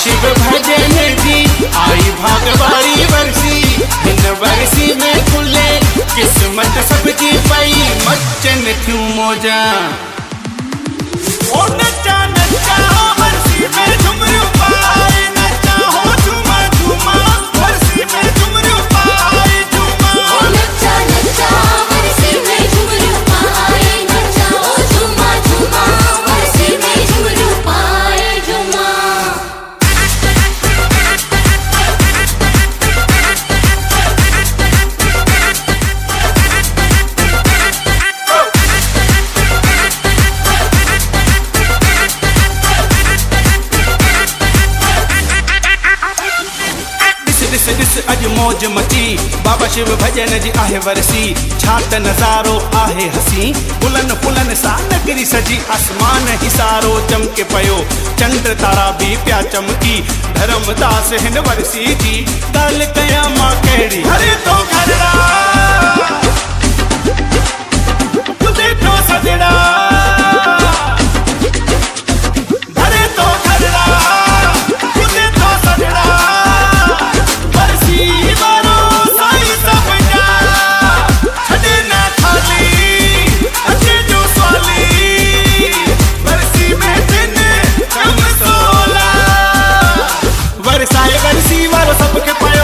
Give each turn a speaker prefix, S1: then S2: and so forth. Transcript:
S1: शिव भजन जी आई भागवारी वर्षी, हिन वर्षी में खुले किस्मत सबकी पई, मचन थियूं मौजा। ओ नचा नचा वर्षी में झुमरियूं पाए, नचा हो झूमा झूमा वर्षी में झुमरियूं पाए झूमा।
S2: ओ नचा नचा वर्षी में झुमरियूं पाए, नचा हो झूमा झूमा वर्षी में झुमरियूं पाए झूमा।
S1: अज मौज मची, बाबा शिव भजन जी आहे वरसी, छा त नज़ारो आहे हसी, फुलन फुलन सां नगरी सजी, आसमान ही सारो चमके पयो, चंड तारा भी प्या चमकी, धर्मदास हिन वरसी जी ॻाल्हि कयां मां कहिड़ी। हरे तो घरड़ा तुझे तो सजड़ा, हरे तो घरड़ा तुझे तो सजड़ा, वर्षी वारो सबके पयो,